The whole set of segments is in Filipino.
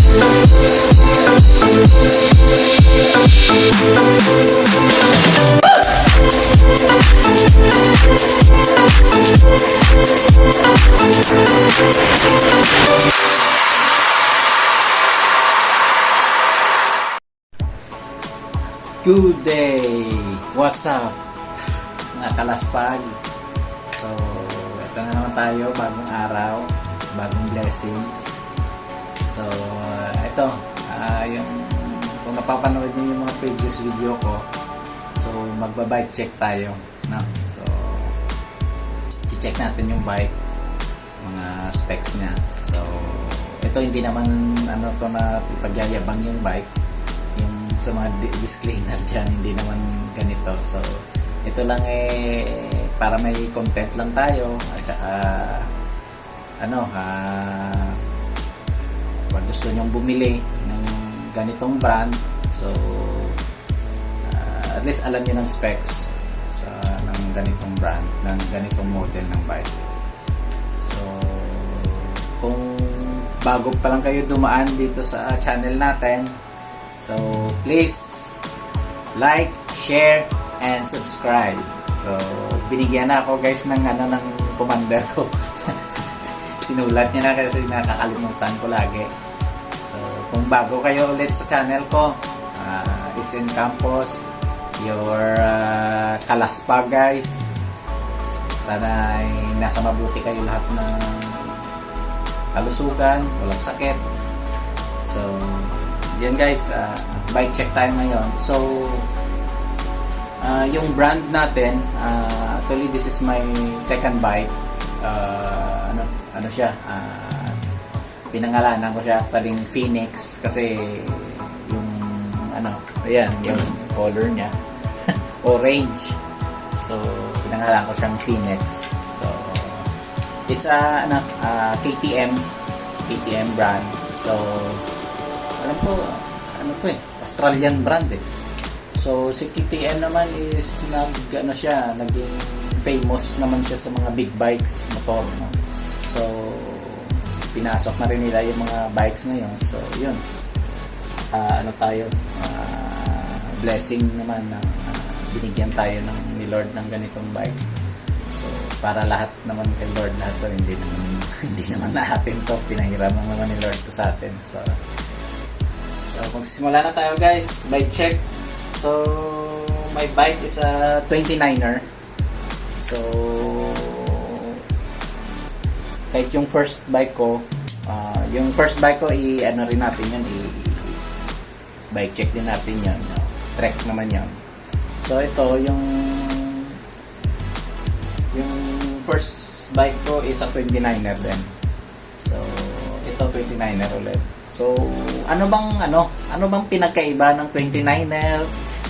Good day! What's up? Mga kalaspag. So, ito na naman tayo, bagong araw, bagong blessings. So, ito, yung kung napapanood niyo yung mga previous video ko, so magba-bike check tayo, no? So, i-check natin yung bike, mga specs niya. So, ito hindi naman ano to na ipagyayabang yung bike. Sa mga disclaimer dyan, hindi naman ganito. So, ito lang para may content lang tayo. At saka, pag gusto nyong bumili ng ganitong brand, so, at least alam nyo ng specs ng ganitong brand, ng ganitong model ng bike. So, kung bago pa lang kayo dumaan dito sa channel natin, so, please like, share, and subscribe. So, binigyan na ako guys ng commander ko. Sinulat niya na kasi nakakalimutan ko lagi. So, kung bago kayo ulit sa channel ko, it's in campus, your kalaspag guys. Sana ay nasa mabuti kayo lahat ng kalusugan, walang sakit. So, yan guys, bike check tayo ngayon. So, yung brand natin, actually this is my second bike. Ano siya, pinangalanan ko siya paring Phoenix kasi yung ayan, yung color niya orange. So, pinangalanan ko siyang Phoenix. So, it's KTM brand. So, alam ko, Australian brand eh. So, si KTM naman is naging famous naman siya sa mga big bikes, motor, no? So, pinasok na rin nila yung mga bikes ngayon. So, yun. Blessing naman na binigyan tayo ni Lord ng ganitong bike. So, para lahat naman kay Lord lahat to, hindi naman natin to, pinahiraman naman ni Lord to sa atin. So, magsisimula na tayo guys, bike check. So, my bike is a 29er. So, kahit yung first bike ko, rin natin yun, bike check din natin yun. Trek naman yun. So, ito, yung first bike ko is a 29er din. So, ito 29er ulit. So, ano bang pinagkaiba ng 29er,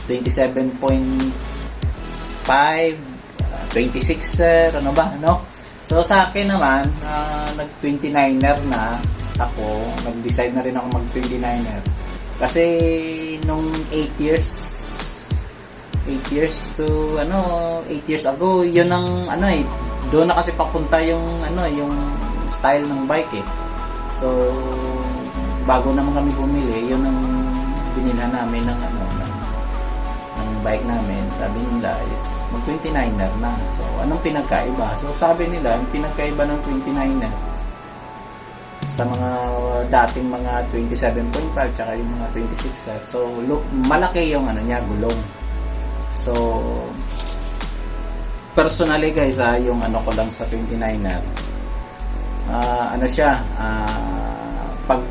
27.5, 26er, So, sa akin naman, nag-29er na ako, nag-decide na rin ako mag-29er. Kasi, nung 8 years ago, yun ang, doon na kasi papunta yung style ng bike eh. So, bago naman kami bumili, yun ang binilhan namin ng bike namin. Sabi nila is mag 29er na. So, anong pinagkaiba? So, sabi nila, ang pinagkaiba ng 29er sa mga dating mga 27.5 tsaka yung mga 26er. So, malaki yung gulong. So, personally guys, yung ko lang sa 29er, pag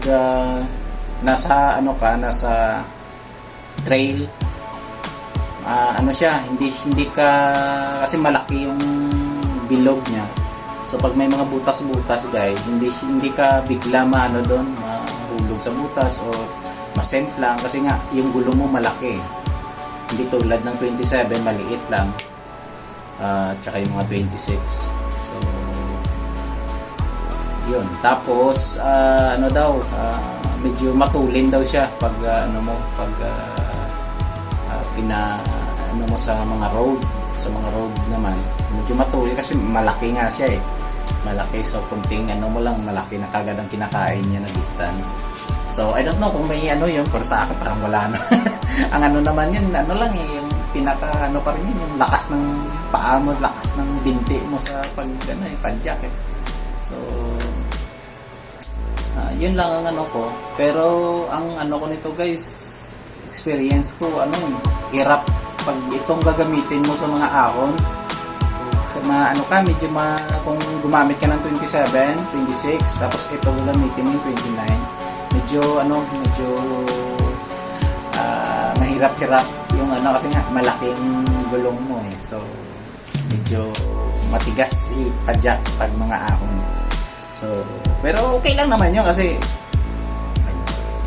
nasa trail, hindi ka, kasi malaki yung bilog niya. So pag may mga butas-butas guys, hindi ka bigla mahulog sa butas o masemplang kasi nga yung gulong mo malaki. Hindi tulad ng 27, maliit lang. Tsaka yung mga 26. So yun. Tapos medyo matulin daw siya pag sa mga road naman medyo matulin kasi malaki nga siya eh. malaki. So kunting ano mo lang, malaki na kagad ang kinakain niya na distance. So I don't know kung may ano yun, pero sa akin parang wala na. Ang ano naman yun, ano lang eh, yung pinaka ano pa rin yun, yung lakas ng paa mo, lakas ng binti mo sa pag ano eh, padjak eh. So yun lang ang ano ko. Pero ang ano ko nito guys, experience ko, ano, hirap pag itong gagamitin mo sa mga ahon. Na ano ka, medyo kung gumamit ka ng 27, 26, tapos ito gagamitin mo yung 29. Medyo mahirap-hirap yung ano kasi nga malaking gulong mo eh. So medyo matigas ipadjak pag mga ahon. So, pero okay lang naman yun kasi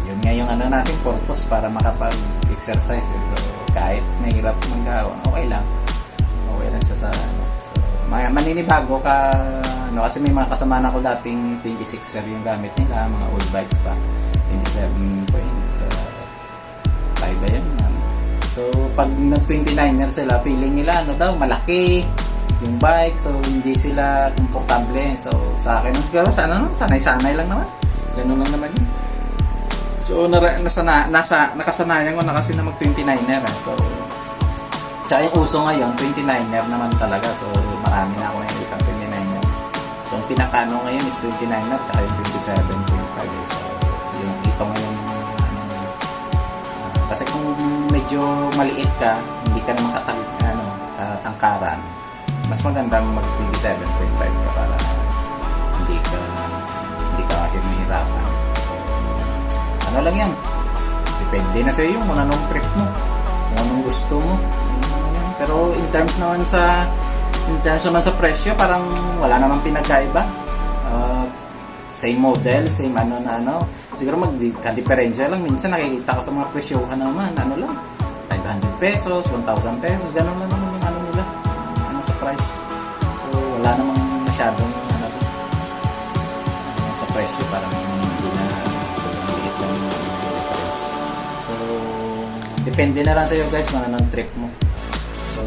yun nga yung ano natin purpose para makapag-exercise eh. So, kahit mahirap maghahon, okay lang siya sa ano. So, maninibago ka ano, kasi may mga kasama na ko dating 26er yung gamit nila, mga old bikes pa 27.5 ba yun. So, pag nag-29er sila, feeling nila ano daw, malaki yung bike, so hindi sila komportable. So sa akin siguro sanay-sanay lang naman, ganun lang naman yun. So nakasanayan ko na kasi na mag 29er so tsaka yung uso ngayon 29er naman talaga. So marami na ako nakikita 29er. So ang pinakano ngayon is 29er tsaka yung 27.5. So yung ito ngayon kasi kung medyo maliit ka, hindi ka naman katangkaran, mas magandang mag 27.5 ka para hindi ka mahirapan. Ano lang yan, depende na sa iyo kung anong trip mo, kung anong gusto mo. Pero in terms naman sa presyo, parang wala namang pinagkaiba. Same model, same ano. Siguro magka-diferensya lang. Minsan nakikita ko sa mga presyohan naman, ano lang, 500 pesos, 1,000 pesos, ganun lang naman yung ano nila, sa price. So wala namang masyadong sa presyo, parang hindi na sobrang liit lang yung difference. So depende na lang sa iyo guys kung anong trip mo. So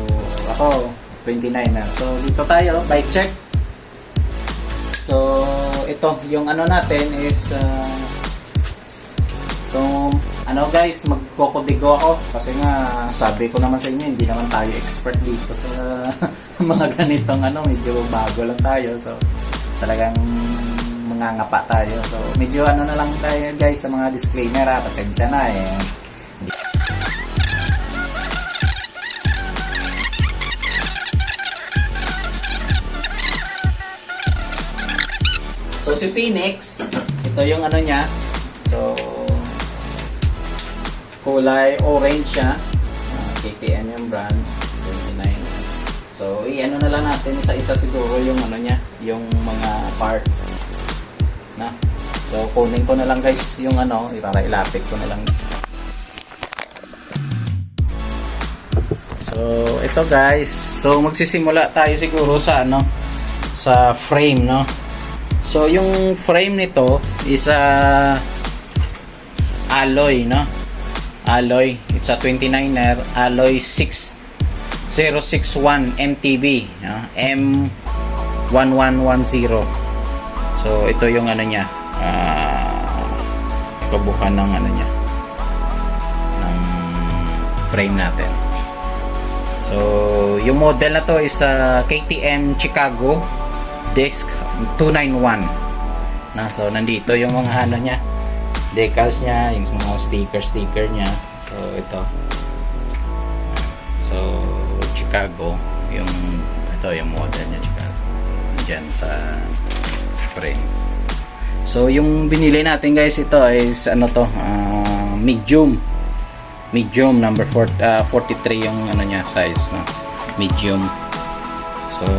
ako 29 na. So dito tayo, bike check. So ito yung ano natin is so ano guys, magkokodigo ako kasi nga sabi ko naman sa inyo, hindi naman tayo expert dito sa mga ganitong ano, medyo bago lang tayo. So talagang mangangapa tayo. So medyo ano na lang tayo guys sa mga disclaimer, pasensya na eh. So si Phoenix, ito yung ano niya. So kulay orange siya. KTM yung brand, 29. So i-ano na lang natin isa-isa siguro yung ano niya, yung mga parts. Na. So kunin ko na lang guys yung ano, ilapit ko na lang. So ito guys. So magsisimula tayo siguro sa ano, sa frame, no. So yung frame nito is alloy, no? Alloy. It's a 29er alloy 6061 MTB, no? M1110. So ito yung ano niya, kabukan ng ano niya, ng frame natin. So yung model na to is KTM Chicago Disc 291 na. So nandito yung mga ano niya, decals niya, yung mga sticker niya. So ito, so Chicago yung model niya, Chicago dyan sa frame. So yung binili natin guys, ito is ano to, medium number 43 yung ano niya, size, no? Medium. So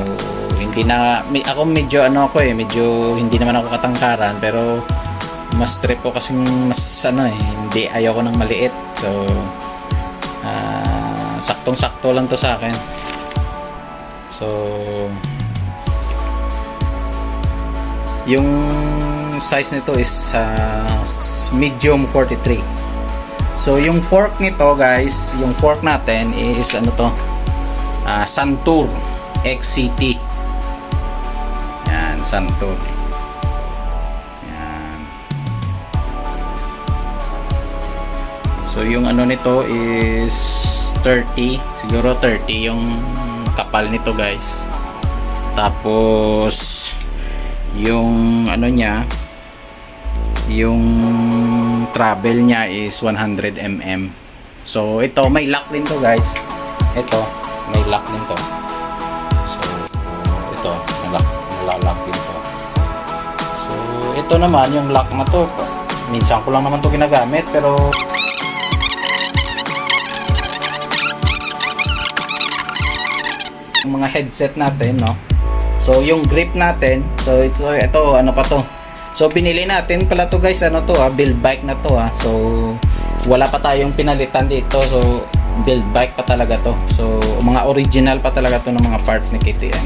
hindi na ako medyo ano ako medyo hindi naman ako katangkaran, pero mas trip ko kasi mas ano hindi, ayoko ng maliit. So saktong-sakto lang to sa akin. So yung size nito is medium 43. So yung fork nito guys, yung fork natin is ano to, Santur XCT. Yan, Santo. Yan. So yung ano nito is 30, siguro 30 yung kapal nito guys. Tapos yung ano niya, yung travel niya is 100 mm. So ito may lock din to guys. Ito may lock din to. So ito nalalock din to. So ito naman yung lock na to, minsan ko lang naman to ginagamit, pero yung mga headset natin, no? So yung grip natin, so ito ano pa to. So binili natin pala to guys, ano to build bike na to So wala pa tayong pinalitan dito. So build bike pa talaga to. So mga original pa talaga to ng mga parts ni KTM.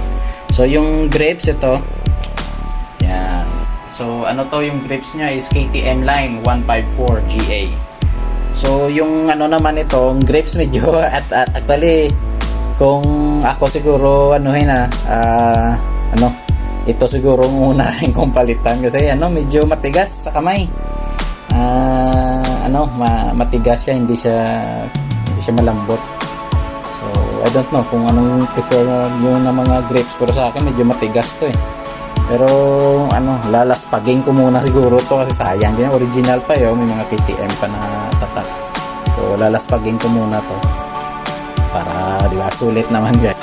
So yung grips ito. Yan. So ano to, yung grips niya is KTM line 154 GA. So yung ano naman ito, yung grips medyo actually kung ako siguro ito siguro unahin kong palitan kasi medyo matigas sa kamay. Matigas siya, hindi siya malambot. So I don't know kung anong prefer nyo na mga grips, pero sa akin medyo matigas to Pero lalaspagin ko muna siguro to kasi sayang din, original pa may mga KTM pa na tatak. So lalaspagin ko muna to para di ba sulit naman guys.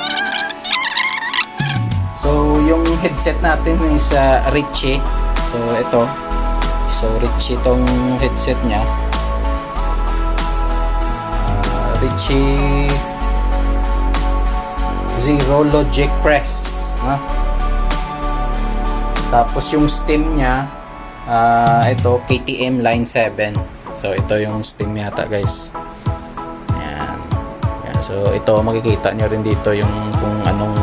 So yung headset natin is Ritchie. So ito, so Ritchie tong headset niya, Ritchie Zero Logic Press, Tapos yung stem niya, ito KTM line 7. So ito yung stem yata guys. Yan. So ito makikita nyo rin dito yung kung anong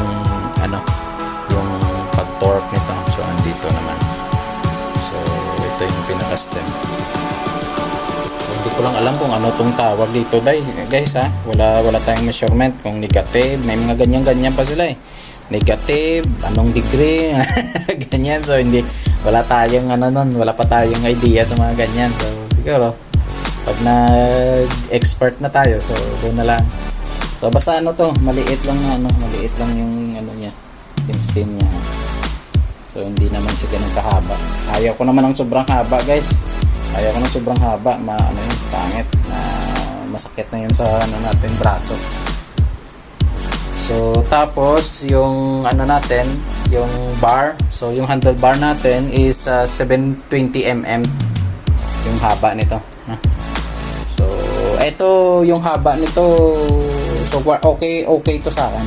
yung pag-torque nito. So andito naman. So ito yung pinaka-stem. Hindi ko lang alam kung ano tong tawag dito guys Wala tayong measurement kung negative. May mga ganyan pa sila negative, anong degree ganyan. So wala pa tayong idea sa mga ganyan. So siguro pag na-expert na tayo, so doon na lang. So basta maliit lang yung niya, yung stem niya. So hindi naman siya ganun kahaba. Ayaw ko naman ng sobrang haba guys. Ayaw ko ng sobrang haba, pangit na masakit na yun sa natin braso. So tapos yung natin, yung bar. So yung handlebar natin is 720 mm yung haba nito. So ito yung haba nito. So okay to sa akin.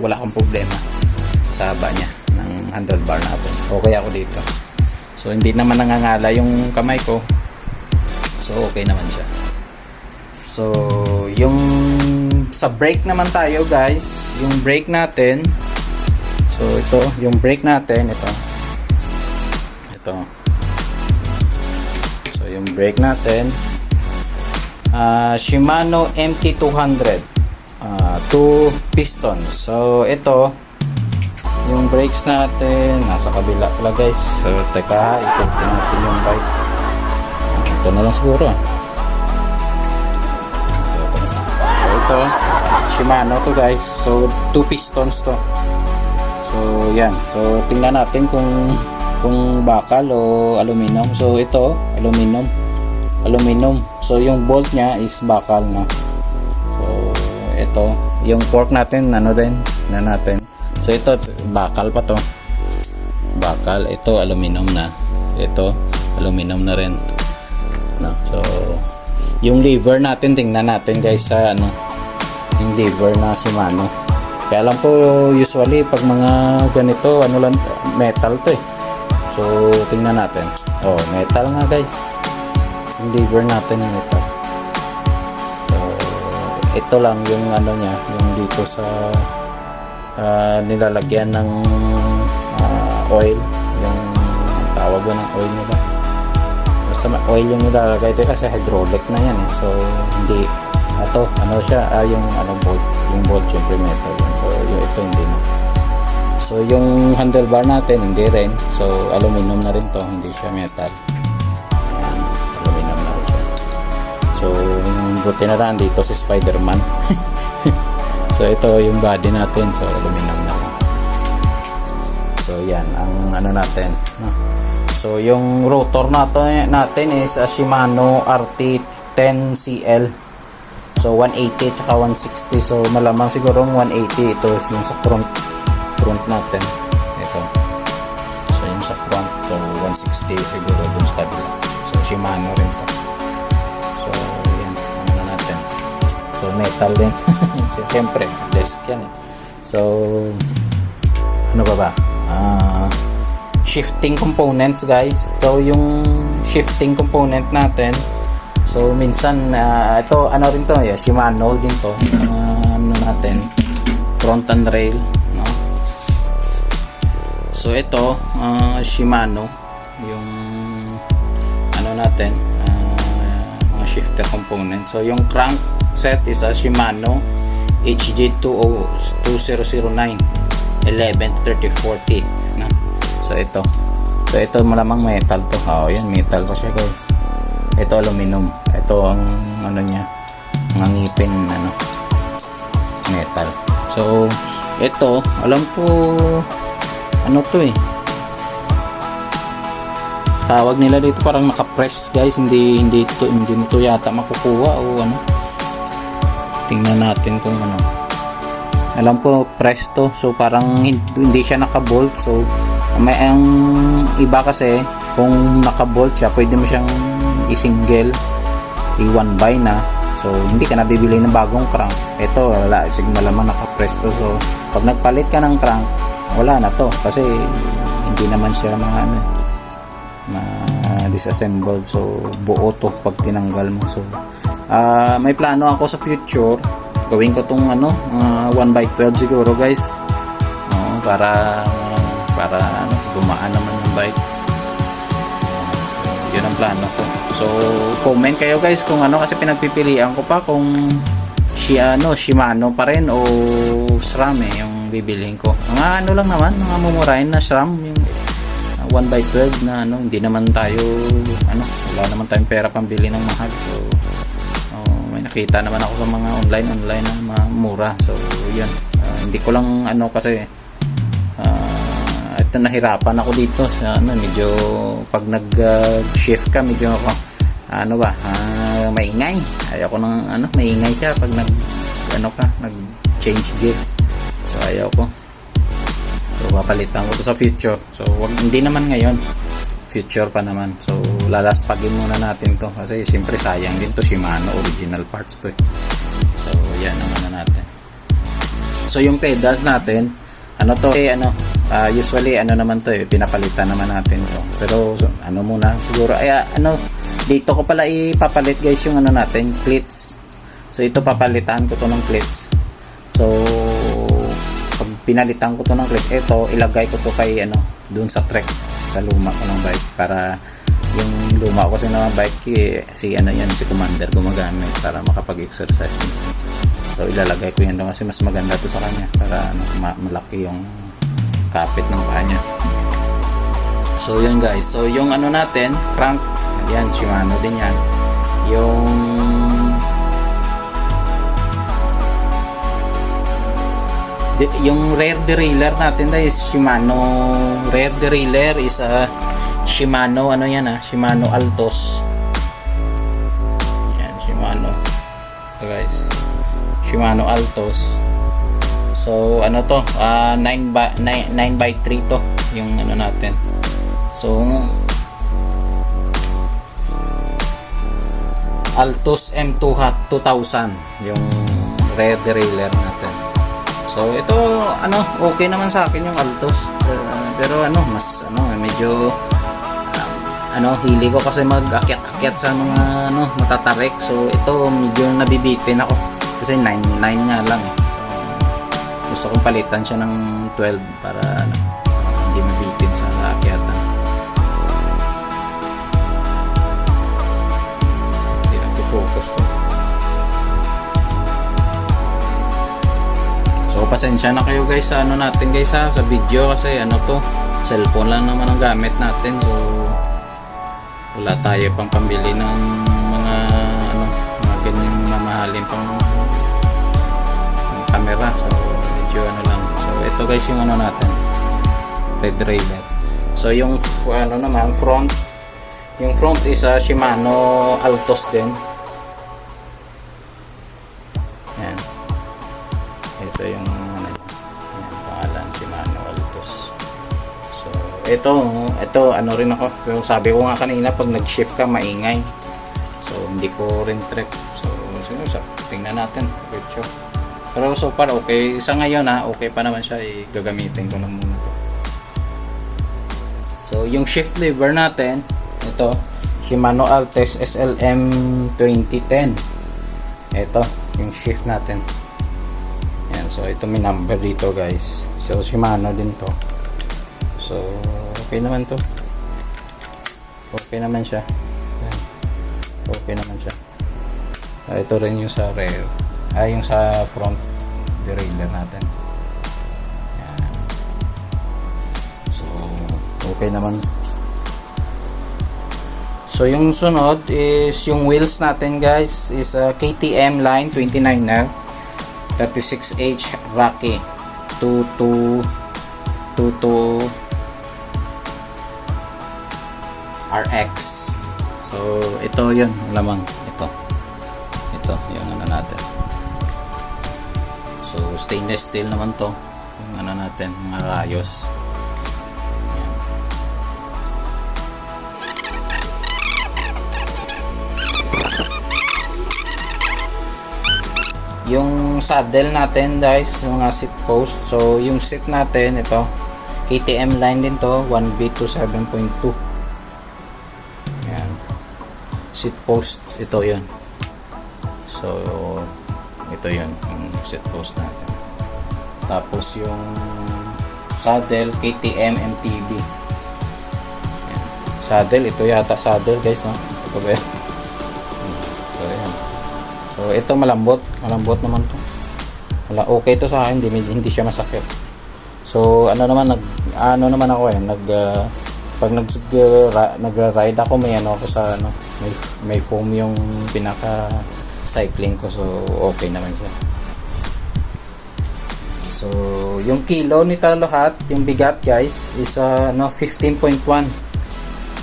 Wala akong problema sa haba niya ng handlebar natin. Okay ako dito. So hindi naman nangangala yung kamay ko. So okay naman siya. So yung sa brake naman tayo guys, yung brake natin. So ito, yung brake natin, ito. So yung brake natin, Shimano MT200, 2 pistons. So ito, yung brakes natin nasa kabila pala guys. So teka, ikutin natin yung bike. Ito na lang siguro. Ito, Shimano to guys. So 2 pistons to. So yan. So tingnan natin kung bakal o aluminum. So ito, aluminum. So yung bolt niya is bakal na. So ito, yung fork natin natin. So ito bakal pa to. Bakal, ito aluminum na. Ito aluminum na rin. So yung lever natin, tingnan natin guys sa yung lever na Shimano. Kaya lang po usually pag mga ganito metal to So tingnan natin. Oh, metal nga guys. Yung lever natin metal. So ito lang yung niya, yung dito sa nilalagyan ng oil, yung tawag ko ng oil nila. Basta oil yung nilalagay dito kasi hydraulic na yan So hindi yung bolt, syempre metal yan. So ito hindi na. So yung handlebar natin hindi rin. So aluminum na rin to, hindi siya metal. Ayan, aluminum na rin siya. So buti na lang dito si Spider-Man. So ito yung body natin, so aluminum na rin. So yan ang ano natin, no? So yung rotor natin is a Shimano RT10CL. So 180 tsaka 160. So malamang siguro 180 ito yung sa front natin. Ito. So yung sa front, so 160 siguro dun sa kabila. So Shimano rin to. So yan, ano natin. So metal din. So, siyempre, desk yan eh. So ano ba? Shifting components guys. So yung shifting component natin, so minsan ito ano rin to, Shimano din to. Ano natin, front and rail, no? So ito Shimano yung ano natin, mga shifter components. So yung crank set is a Shimano HG2009 11-30-40, no? So ito malamang metal to. Oh, yan metal pa siya guys. Ito aluminum. Ito ang ano niya, mga ngipin ano, metal. So ito, alam ko ano to eh. Tawag nila dito parang naka-press guys, hindi mo to yata makukuha o ano. Tingnan natin kung ano. Alam ko press to, so parang hindi siya naka-bolt. So may ang iba kasi kung naka-bolt siya, pwede mo siyang i-single, i-one by na. So hindi ka na bibili ng bagong crank. Ito wala, malamang naka-press to. So pag nagpalit ka ng crank, wala na to kasi hindi naman siya mga ano, disassembled. So buo to pag tinanggal mo. So may plano ako sa future, gawin ko tong ano, 1x12 siguro guys, para ano, gumaan naman yung bike. Yun ang plano ko. So comment kayo guys kung ano, kasi pinagpipilian ko pa kung Shimano pa rin o SRAM yung bibilihin ko. Mga ano lang naman, mga mumurahin na SRAM, yung 1x12 na ano, hindi naman tayo ano, wala naman tayong pera pambili ng mahal. So may nakita naman ako sa mga online na mga mura. So yan, hindi ko lang ano kasi ito nahirapan ako dito sa ano, medyo pag nag-shift ka medyo ako ano ba, maingay. Ayoko nang ano, maingay siya pag nag change gear. So ayoko. So papalitan ko to sa future. So hindi naman ngayon, future pa naman. So lalaspagin muna natin to kasi siyempre sayang din to, Shimano original parts to eh. So yan ang ano natin. So yung pedals natin ano to ano, usually ano naman to pinapalitan naman natin to. Pero so, ano muna siguro ano, dito ko pala ipapalit guys yung ano natin, cleats. So ito papalitan ko to ng cleats. So pag pinalitan ko to ng cleats, ito ilagay ko to kay ano, doon sa trek sa luma ko ng bike, para yung luma ko sa bike si ano yan, si Commander gumagamit para makapag-exercise. So ilalagay ko yan doon kasi mas maganda to sa kanya para ano, malaki yung kapit ng paa niya. So yun guys, so yung ano natin, crank, yan Shimano din yan. Yung rear derailleur natin guys, Shimano rear derailleur is a Shimano ano yan Shimano Altos. Yan Shimano. So guys, Shimano Altos. So ano to, 9x3 to yung ano natin. So Altos M2000 yung rear derailleur natin. So ito ano, okay naman sa akin yung Altos, pero ano, mas ano, medyo ano, hili ko kasi mag-akyat-akyat sa mga ano, matatarik. So ito medyo nabibitin ako kasi 9 nga lang eh. So gusto kong palitan siya ng 12 para ano, hindi mabitin sa akyatan. Hindi lang to focus to. So pasensya na kayo guys sa ano natin guys ha, sa video kasi ano to, cellphone lang naman ang gamit natin. So wala tayo pang pambili ng mga ano, mga ganyang mamahalin pang camera. So medyo ano lang. So ito guys yung ano natin, Red Raider. So yung ano naman front, yung front is Shimano Altos din. Yan. Ito yung ano, yan, pangalan Shimano Altos. So ito ano rin ako, yung sabi ko nga kanina, pag nag-shift ka maingay. So hindi ko rin trip. So tingnan natin picture. Pero so far okay sa ngayon okay pa naman siya, gagamitin ko lang muna to. So yung shift lever natin, ito Shimano Altes SLM 2010. Ito yung shift natin. Yan, so ito may number dito guys. So Shimano din to. So okay naman to. Okay naman siya. Yan. Okay naman siya. Ito rin yung sa rear. Yung sa front derailleur natin. Yan. So okay naman. So yung sunod is yung wheels natin guys is KTM line 29er 36H Rocky 22 RX. So ito yun lamang, ito yung ano natin. So stainless steel naman to yung ano natin, mga rayos. Yung saddle natin guys, mga seat post. So yung seat natin ito KTM line din to, 1B to 7.2. Yan. Seat post ito yun. So ito yun yung seat post natin. Tapos yung saddle KTM MTB. Yan. Saddle ito yata saddle guys, no? Ito ba yan? So yan. So ito malambot naman to. Wala, okay to sa akin, hindi siya masakit. So ano naman naman ako pag nagra-ride ako may ano ako sa ano, may foam yung pinaka cycling ko, so okay naman siya. So yung kilo nito lahat, yung bigat guys is 15.1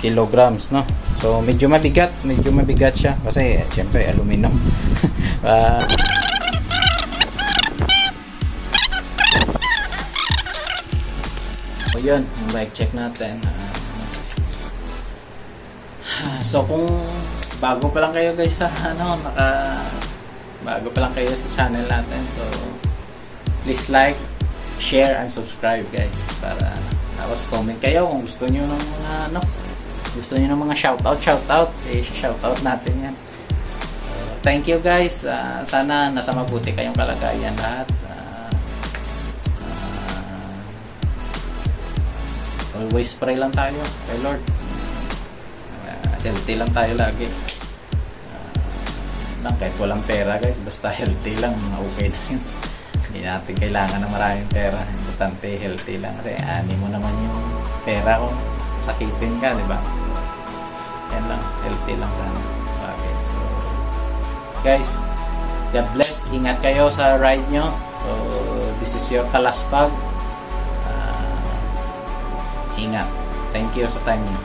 kilograms, no? So medyo mabigat siya kasi syempre aluminum. So yun, yung bike check natin. So kung bago pa lang kayo guys sa bago pa lang kayo sa channel natin, so please like, share and subscribe guys, para tapos comment kayo kung gusto niyo ng mga gusto niyo ng mga shoutout, shoutout natin yan. So thank you guys. Sana nasa mabuti kayong kalagayan lahat. Always pray lang tayo kay Lord. Healthy lang tayo lagi. Kahit walang pera guys, basta healthy lang, okay na yun. Hindi natin kailangan ng maraming pera. Importante healthy lang, kasi ani mo naman yung pera kung sakitin ka, di ba? Yan lang, healthy lang sana. Okay, so guys, God bless. Ingat kayo sa ride nyo. So this is your Kalaspag. Ingat. Thank you sa time nyo.